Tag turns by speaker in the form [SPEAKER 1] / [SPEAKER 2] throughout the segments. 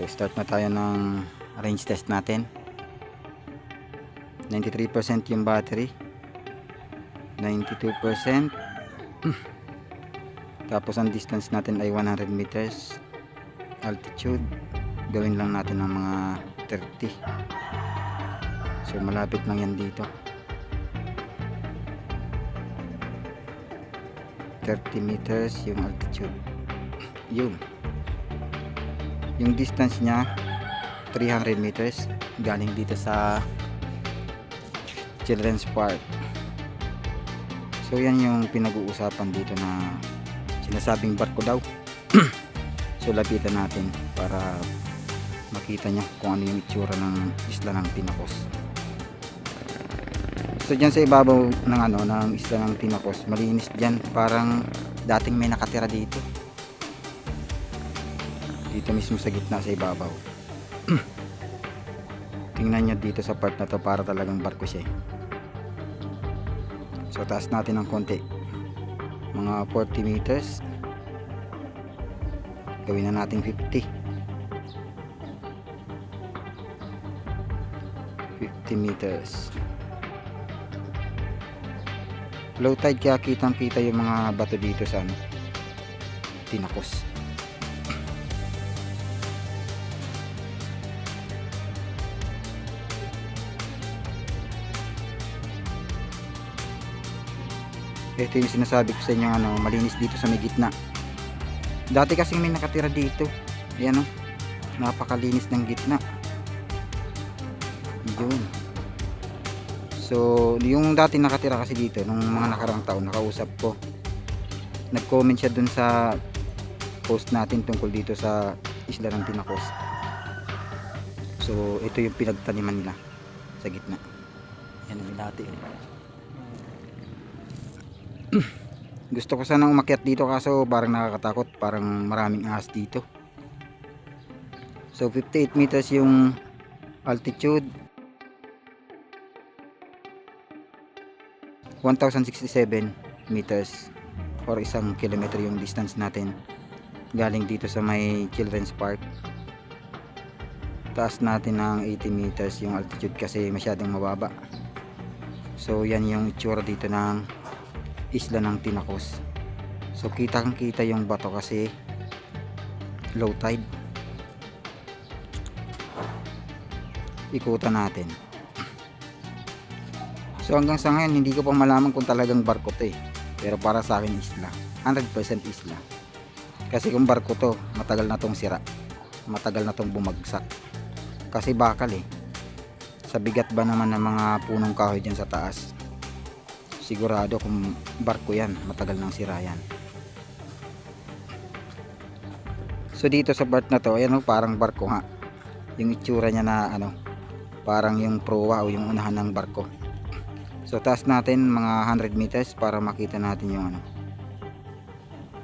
[SPEAKER 1] So, start na tayo ng range test natin. 93% yung battery, 92%. Tapos ang distance natin ay 100 meters. Altitude gawin lang natin ng mga 30. So malapit lang yan dito, 30 meters yung altitude. Yung distance nya 300 meters galing dito sa Children's Park. So yan yung pinag-uusapan dito na sinasabing barko daw. So lapitan natin para makita nyo kung ano yung itsura ng isla ng Tinacos. So dyan sa ibabaw ng isla ng Tinacos, malinis dyan, parang dating may nakatira dito mismo sa gitna sa ibabaw. Tingnan nyo dito sa part na to, para talagang barko siya. So taas natin ng konti, mga 40 meters, gawin na natin 50 meters. Low tide kaya kitang kita yung mga bato dito sa Tinacos. Ito yung sinasabi ko sa inyo, malinis dito sa may gitna. Dati kasi may nakatira dito. Ayan, napakalinis ng gitna. Yun. So yung dati nakatira kasi dito nung mga nakaraang taon, nakausap ko, nag-comment siya dun sa post natin tungkol dito sa isla ng Tinacos. So ito yung pinagtaniman nila sa gitna. Yan ang dati. Gusto ko sanang umakyat dito kaso parang nakakatakot, parang maraming ahas dito. So 58 meters yung altitude, 1067 meters or 1 kilometer yung distance natin galing dito sa may Children's Park. Taas natin ng 80 meters yung altitude kasi masyadong mababa. So yan yung itsura dito ng isla ng Tinacos. So kitang kita yung bato kasi low tide. Ikutan natin. So hanggang sa ngayon hindi ko pa malaman kung talagang barko to pero para sa akin isla, 100% isla. Kasi kung barko to, matagal na tong sira, matagal na tong bumagsak kasi bakal sa bigat ba naman ng mga punong kahoy dyan sa taas. Sigurado kung barko yan, matagal nang sira yan. So dito sa part na to, ayan parang barko nga yung itsura nya na parang yung proa o yung unahan ng barko. So taas natin mga 100 meters para makita natin yung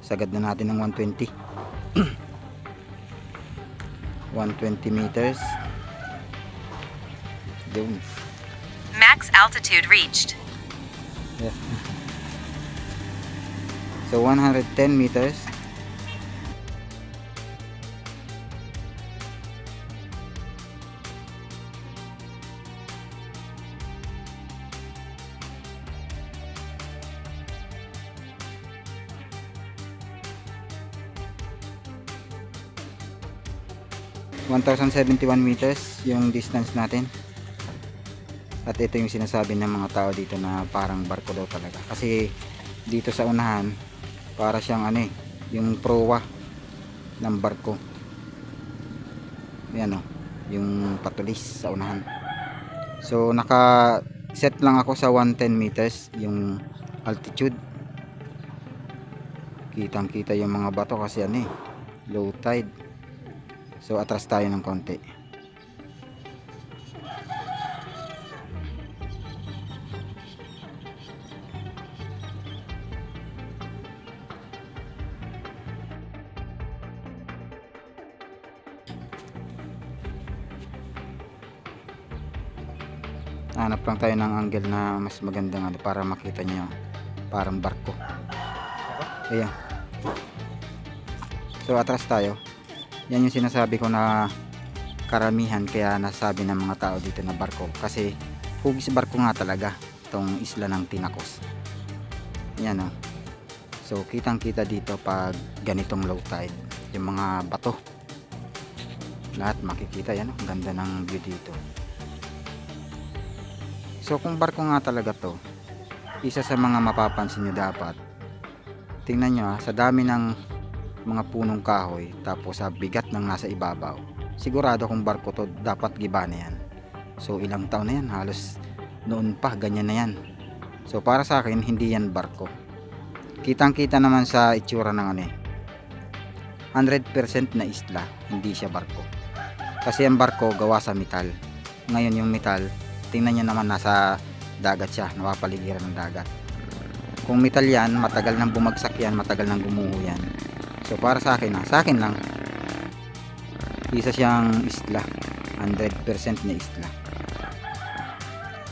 [SPEAKER 1] sagad na natin ng 120. 120 meters. Doon.
[SPEAKER 2] Max altitude reached.
[SPEAKER 1] Yeah. So 110 meters. (1,071 meters yung distance natin. At ito yung sinasabi ng mga tao dito na parang barko daw talaga. Kasi dito sa unahan, para siyang yung proa ng barko. Yan yung patulis sa unahan. So naka set lang ako sa 110 meters yung altitude. Kitang kita yung mga bato kasi low tide. So atras tayo ng konti. Hanap lang tayo ng angle na mas magandang para makita nyo parang barko. Ayan. So atras tayo. Yan yung sinasabi ko na karamihan kaya nasabi ng mga tao dito na barko, kasi hugis barko nga talaga itong isla ng Tinacos. Yan o. So kitang kita dito pag ganitong low tide, yung mga bato lahat makikita. Yan o, ganda ng view dito. So kung barko nga talaga to, isa sa mga mapapansin nyo dapat, tingnan nyo sa dami ng mga punong kahoy, tapos sa bigat ng nasa ibabaw, sigurado kung barko to dapat giba na yan. So ilang taon na yan, halos noon pa ganyan na yan. So para sa akin hindi yan barko. Kitang kita naman sa itsura ng 100% na isla, hindi siya barko. Kasi ang barko gawa sa metal. Ngayon yung metal, tingnan nyo naman nasa dagat siya, napapaligiran ng dagat. Kung metal yan, matagal nang bumagsak yan, matagal nang gumuho yan. So para sa akin lang, isa siyang isla, 100% na isla.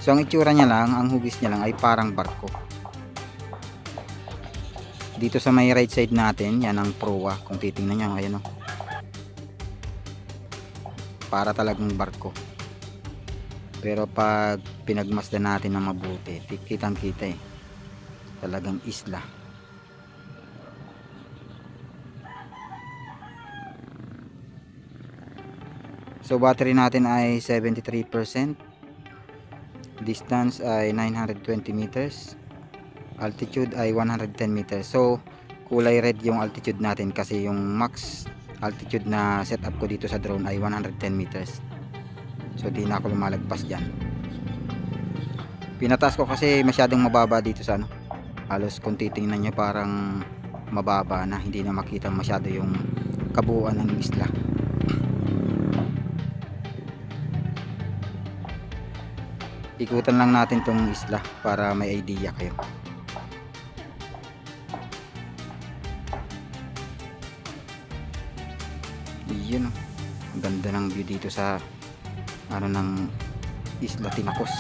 [SPEAKER 1] So ang itsura niya lang, ang hugis niya lang ay parang barko. Dito sa may right side natin, yan ang proa. Kung titingnan nyo, ayan o, para talagang barko. Pero pag pinagmasdan natin ng mabuti, kitang kita talagang isla. So battery natin ay 73%, distance ay 920 meters, altitude ay 110 meters. So kulay red yung altitude natin kasi yung max altitude na setup ko dito sa drone ay 110 meters. So di na ako lumalagpas dyan. Pinataas ko kasi masyadong mababa dito sa halos kung titingnan nyo parang mababa na, hindi na makita masyado yung kabuuan ng isla. Ikutan lang natin tong isla para may idea kayo. Yun, ang ganda ng view dito sa ng isla Tinacos.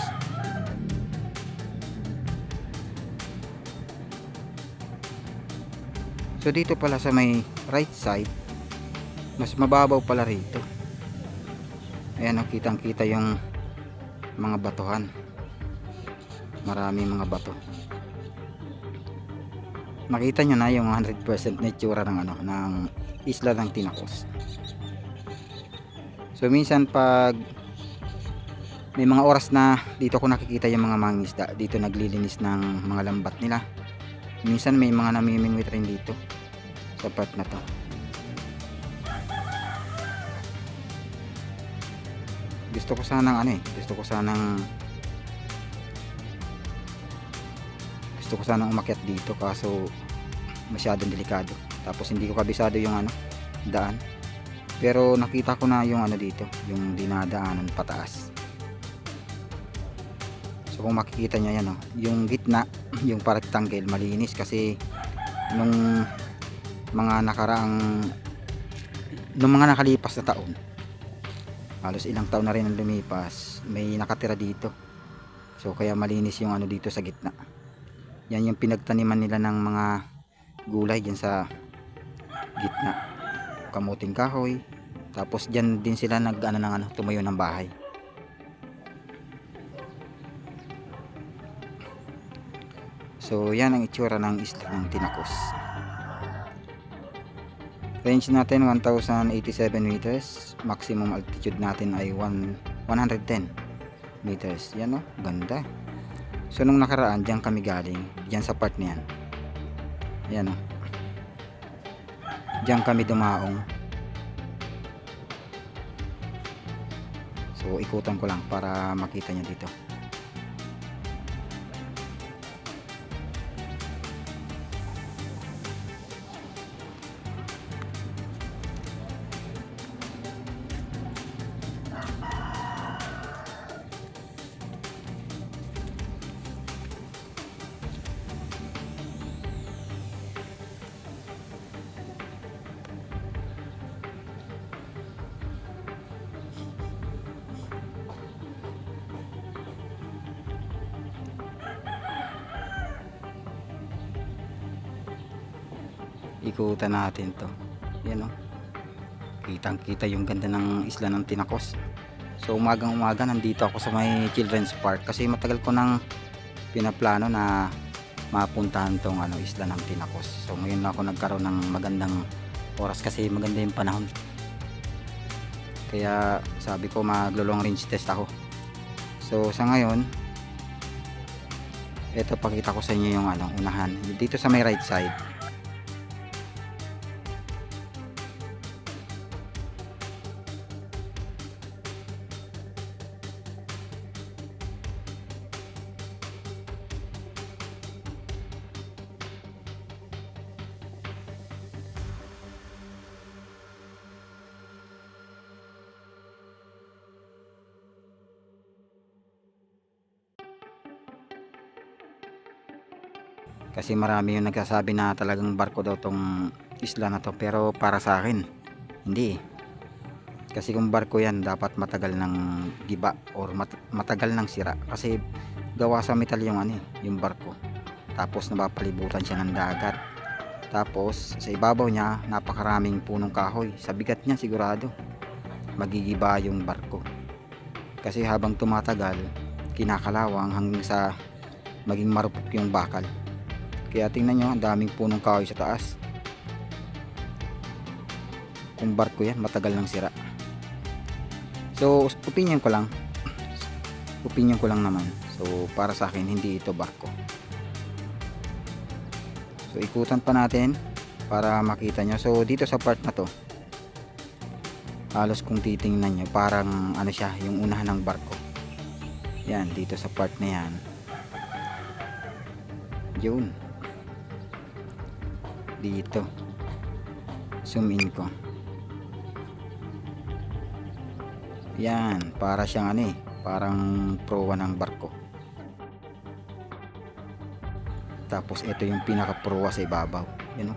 [SPEAKER 1] So dito pala sa may right side, mas mababaw pala rito. Ayan, kitang kita yung mga batuhan, maraming mga bato. Nakita nyo na yung 100% na itsura ng ng isla ng Tinacos. So minsan pag may mga oras na dito ko nakikita yung mga mangingisda dito naglilinis ng mga lambat nila. Minsan may mga namimingwit rin dito sa part na to. Gusto ko sanang umakyat dito kaso masyadong delikado, tapos hindi ko kabisado yung daan. Pero nakita ko na yung dito, yung dinadaanan pataas. So kung makikita nyo yan yung gitna, yung rectangle malinis kasi nung mga nakalipas na taon, halos ilang taon na rin ang lumipas, may nakatira dito. So kaya malinis yung dito sa gitna. Yan yung pinagtaniman nila ng mga gulay dyan sa gitna, kamuting kahoy. Tapos dyan din sila tumayo ng bahay. So yan ang itsura ng isla ng Tinacos. Range natin 1087 meters, maximum altitude natin ay 110 meters. Yan ganda. So nung nakaraan diyan kami galing, diyan sa part na yan. Yan diyan kami dumaong. So ikutan ko lang para makita niyo dito. Ikutan natin to. Yan Kitang kita yung ganda ng isla ng Tinacos. So umagang umaga nandito ako sa may Children's Park kasi matagal ko nang pinaplano na mapuntahan tong isla ng Tinacos. So ngayon na ako nagkaroon ng magandang oras kasi maganda yung panahon. Kaya sabi ko maglo-long range test ako. So sa ngayon, ito pakita ko sa inyo yung unahan. Dito sa may right side. Kasi marami yung nagsasabi na talagang barko daw tong isla na to, pero para sa akin hindi. Kasi kung barko yan dapat matagal ng giba or matagal ng sira kasi gawa sa metal yung barko. Tapos napapalibutan siya ng dagat. Tapos sa ibabaw niya napakaraming punong kahoy. Sa bigat niya sigurado magigiba yung barko. Kasi habang tumatagal kinakalawang hanggang sa maging marupok yung bakal. Kaya tingnan nyo, ang daming punong kahoy sa taas. Kung barko yan, matagal nang sira. So, opinion ko lang. Opinion ko lang naman. So, para sa akin, hindi ito barko. So, ikutan pa natin para makita nyo. So, dito sa part na to, halos kung titingnan nyo, parang siya, yung unahan ng barko. Yan, dito sa part na yan. Yun. Dito zoom in ko, yan para siyang parang proa ng barko. Tapos ito yung pinaka proa sa ibabaw, yun o.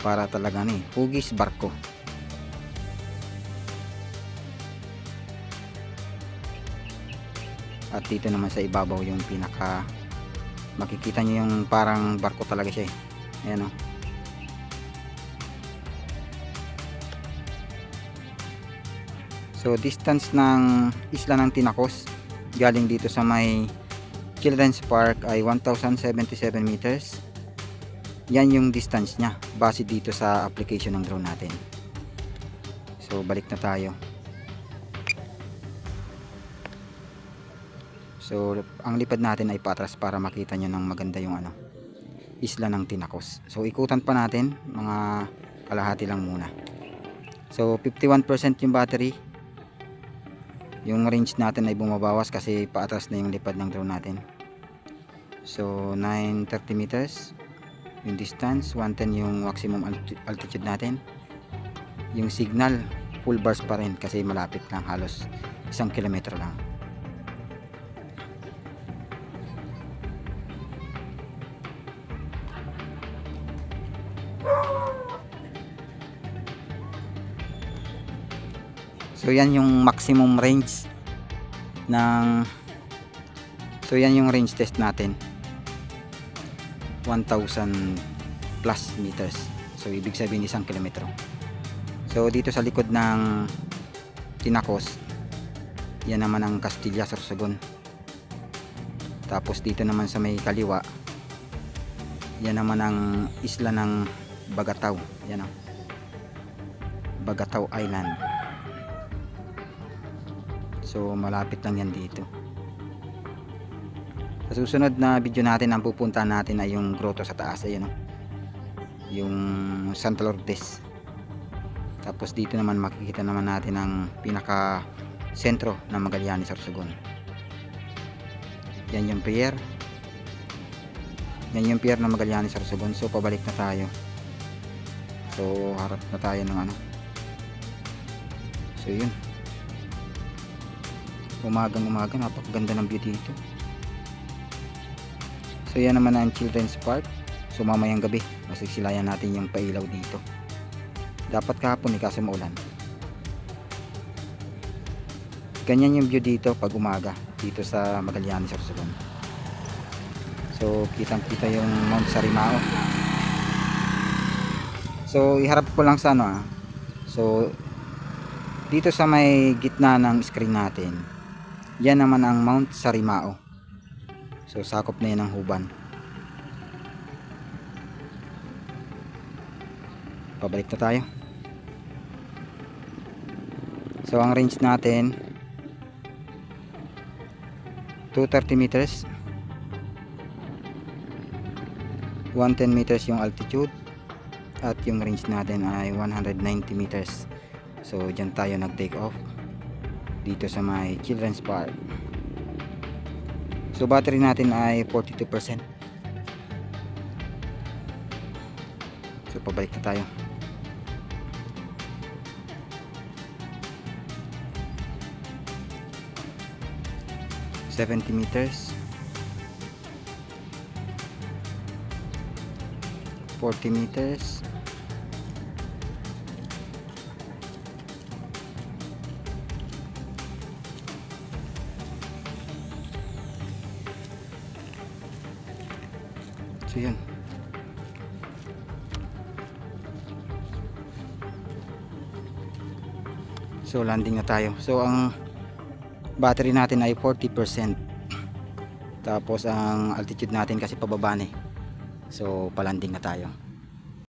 [SPEAKER 1] Para talaga hugis barko. At dito naman sa ibabaw yung pinaka, makikita nyo yung parang barko talaga siya ayan o. So distance ng isla ng Tinacos galing dito sa may Children's Park ay 1077 meters. Yan yung distance nya base dito sa application ng drone natin. So balik na tayo. So ang lipad natin ay patras para makita nyo ng maganda yung isla ng Tinacos. So ikutan pa natin, mga kalahati lang muna. So 51% yung battery. Yung range natin ay bumabawas kasi paatras na yung lipad ng drone natin. So 930 meters yung distance, 110 yung maximum altitude natin. Yung signal full bars pa rin kasi malapit lang, halos 1 kilometro lang. So yan yung maximum range ng, so yan yung range test natin, 1000 plus meters. So ibig sabihin 1 kilometro. So dito sa likod ng Tinacos, yan naman ang Castilla, Sorsogon. Tapos dito naman sa may kaliwa, yan naman ang isla ng Bagatao. Yan o, Bagatao Island. So malapit lang yan dito. Sa susunod na video natin, ang pupuntahan natin ay yung grotto sa taas, ayan o, yung Santa Lourdes. Tapos dito naman makikita naman natin ang pinaka sentro ng Magallanes, Sorsogon. Yan yung pier. Yan yung pier ng Magallanes, Sorsogon. So pabalik na tayo. So harap na tayo ng so yun, umagang umaga napakaganda ng view dito. So yan naman ang Children's Park. So mamayang gabi masisilayan natin yung pailaw dito. Dapat kahapon kaso maulan. Ganyan yung view dito pag umaga dito sa Magallanes, Sorsogon. So kitang kita yung Mount Sarimao. So iharap ko lang sa So dito sa may gitna ng screen natin, yan naman ang Mount Sarimao. So sakop na yan ng Huban. Pabalik na tayo. So ang range natin 230 meters, 110 meters yung altitude, at yung range natin ay 190 meters. So dyan tayo nag take off dito sa may Children's Park. So battery natin ay 42%. So pabalik na tayo. $70 meters, 40 meters, 'so yun. So landing na tayo. So ang battery natin ay 40%. Tapos ang altitude natin kasi pababa na eh. So palanding na tayo.